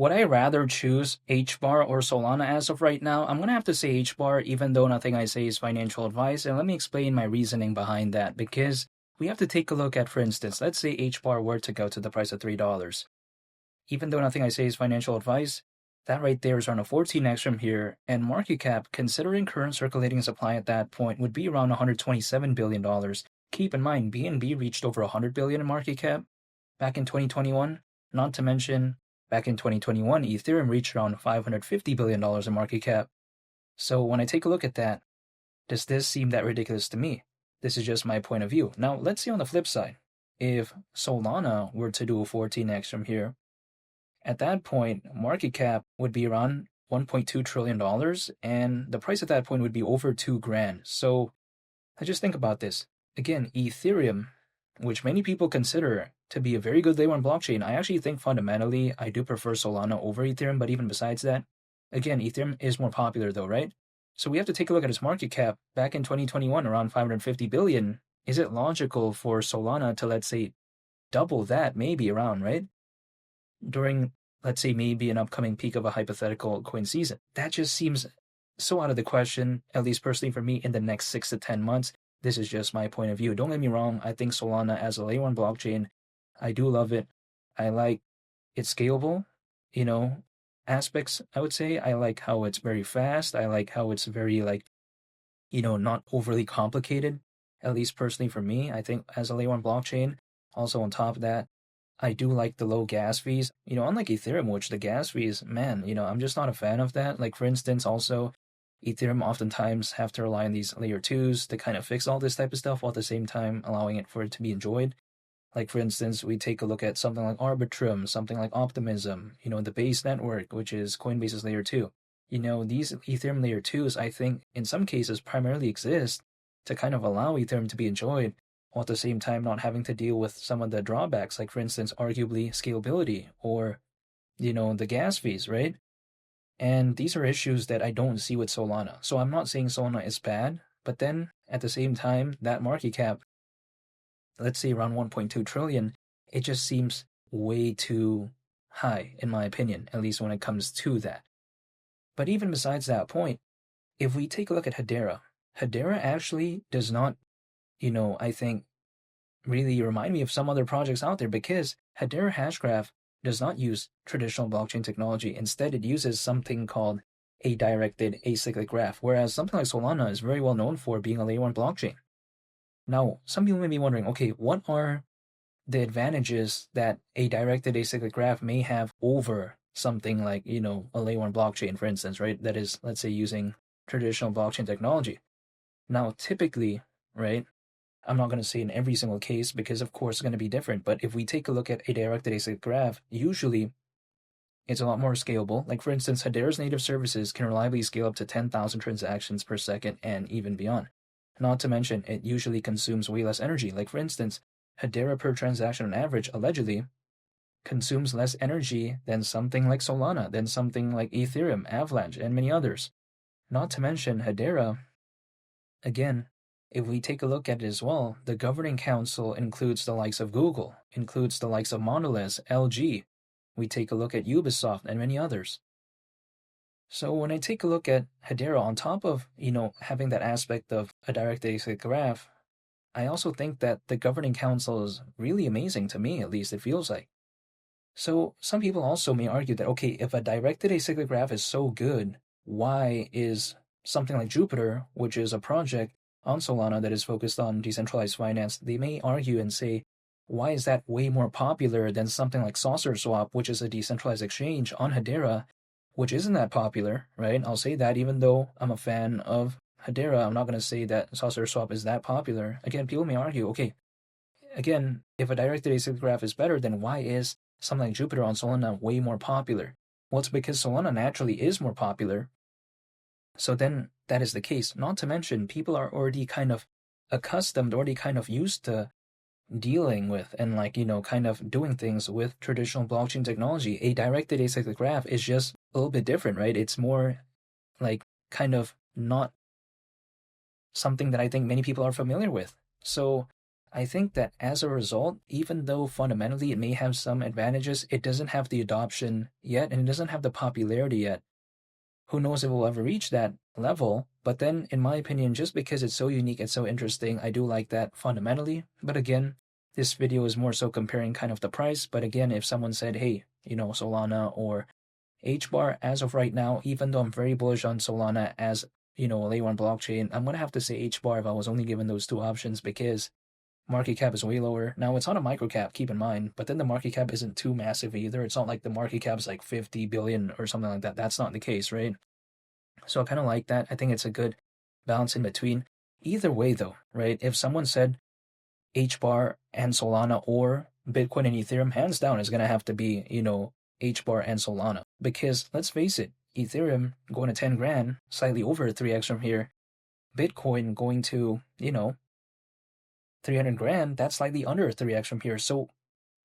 Would I rather choose HBAR or Solana as of right now? I'm going to have to say HBAR, even though nothing I say is financial advice. And let me explain my reasoning behind that, because we have to take a look at, for instance, let's say HBAR were to go to the price of $3. Even though nothing I say is financial advice, that right there is around a 14x from here, and market cap, considering current circulating supply at that point, would be around $127 billion. Keep in mind, BNB reached over $100 billion in market cap back in 2021, not to mention back in 2021, Ethereum reached around $550 billion in market cap. So when I take a look at that, does this seem that ridiculous to me? This is just my point of view. Now, let's see on the flip side. If Solana were to do a 14x from here, at that point, market cap would be around $1.2 trillion, and the price at that point would be over $2,000. So I just think about this. Again, Ethereum, which many people consider to be a very good layer 1 blockchain, I actually think fundamentally I do prefer Solana over Ethereum, but even besides that, again, Ethereum is more popular though, right? So we have to take a look at its market cap back in 2021, around 550 billion. Is it logical for Solana to, let's say, double that, maybe around, right? During, let's say, maybe an upcoming peak of a hypothetical coin season. That just seems so out of the question, at least personally for me, in the next 6 to 10 months. This is just my point of view. Don't get me wrong, I think Solana as a layer 1 blockchain, I do love it. I like it's scalable, aspects, I would say. I like how it's very fast. I like how it's very, not overly complicated, at least personally for me. I think as a layer 1 blockchain, also on top of that, I do like the low gas fees. Unlike Ethereum, which the gas fees, man, I'm just not a fan of that. Like, for instance, also, Ethereum oftentimes have to rely on these layer 2s to kind of fix all this type of stuff, while at the same time allowing it for it to be enjoyed. Like, for instance, we take a look at something like Arbitrum, something like Optimism, the base network, which is Coinbase's layer 2. These Ethereum layer 2s, I think, in some cases primarily exist to kind of allow Ethereum to be enjoyed, while at the same time not having to deal with some of the drawbacks, like, for instance, arguably scalability or, the gas fees, right? And these are issues that I don't see with Solana. So I'm not saying Solana is bad, but then at the same time, that market cap, let's say around 1.2 trillion, it just seems way too high, in my opinion, at least when it comes to that. But even besides that point, if we take a look at Hedera actually does not, I think, really remind me of some other projects out there, because Hedera Hashgraph does not use traditional blockchain technology. Instead, it uses something called a directed acyclic graph, whereas something like Solana is very well known for being a layer 1 blockchain. Now, some people may be wondering, okay, what are the advantages that a directed acyclic graph may have over something like, a layer 1 blockchain, for instance, right? That is, let's say, using traditional blockchain technology. Now, typically, right, I'm not going to say in every single case, because of course it's going to be different, but if we take a look at a directed acyclic graph, usually it's a lot more scalable. Like, for instance, Hedera's native services can reliably scale up to 10,000 transactions per second and even beyond. Not to mention, it usually consumes way less energy. Like, for instance, Hedera per transaction on average, allegedly, consumes less energy than something like Solana, than something like Ethereum, Avalanche, and many others. Not to mention, Hedera, again, if we take a look at it as well, the governing council includes the likes of Google, includes the likes of Mondelez, LG. We take a look at Ubisoft and many others. So when I take a look at Hedera, on top of, having that aspect of a direct acyclic graph, I also think that the governing council is really amazing, to me, at least it feels like. So some people also may argue that, okay, if a directed acyclic graph is so good, why is something like Jupiter, which is a project on Solana that is focused on decentralized finance, they may argue and say, why is that way more popular than something like Saucer Swap, which is a decentralized exchange on Hedera, which isn't that popular, right? I'll say that even though I'm a fan of Hedera, I'm not going to say that Saucer Swap is that popular. Again, people may argue, okay, again, if a directed acyclic graph is better, then why is something like Jupiter on Solana way more popular? Well, it's because Solana naturally is more popular. So then that is the case. Not to mention, people are already kind of accustomed, already kind of used to dealing with and kind of doing things with traditional blockchain technology. A directed acyclic graph is just a little bit different, right? It's more kind of not something that I think many people are familiar with. So I think that as a result, even though fundamentally it may have some advantages, it doesn't have the adoption yet and it doesn't have the popularity yet. Who knows if we'll ever reach that level? But then, in my opinion, just because it's so unique, it's so interesting, I do like that fundamentally. But again, this video is more so comparing kind of the price. But again, if someone said, hey, Solana or HBAR as of right now, even though I'm very bullish on Solana as, a layer one blockchain, I'm going to have to say HBAR if I was only given those two options because market cap is way lower. Now, it's on a micro cap, keep in mind, but then the market cap isn't too massive either. It's not like the market cap is like 50 billion or something like that. That's not the case, right? So I kind of like that. I think it's a good balance in between. Either way, though, right? If someone said HBAR and Solana or Bitcoin and Ethereum, hands down is going to have to be, HBAR and Solana. Because let's face it, Ethereum going to 10 grand, slightly over 3x from here. Bitcoin going to, 300 grand, that's slightly under 3x from here. So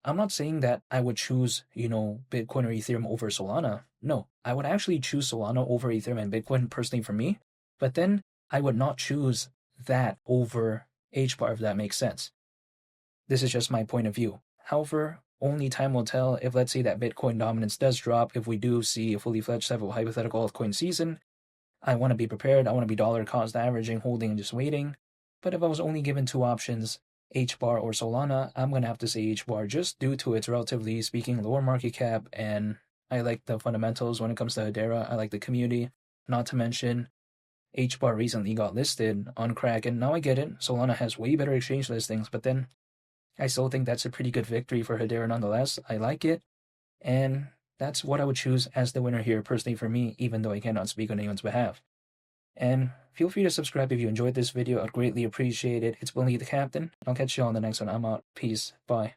I'm not saying that I would choose, Bitcoin or Ethereum over Solana. No, I would actually choose Solana over Ethereum and Bitcoin personally for me. But then I would not choose that over HBAR, if that makes sense. This is just my point of view. However, only time will tell if, let's say, that Bitcoin dominance does drop, if we do see a fully fledged type of hypothetical altcoin season. I want to be prepared. I want to be dollar cost averaging, holding, and just waiting. But if I was only given two options, HBAR or Solana, I'm going to have to say HBAR just due to its relatively speaking lower market cap, and I like the fundamentals when it comes to Hedera. I like the community. Not to mention, HBAR recently got listed on Kraken. Now I get it. Solana has way better exchange listings, but then I still think that's a pretty good victory for Hedera nonetheless. I like it, and that's what I would choose as the winner here personally for me, even though I cannot speak on anyone's behalf. And feel free to subscribe if you enjoyed this video. I'd greatly appreciate it. It's Willie the Captain. I'll catch you on the next one. I'm out. Peace. Bye.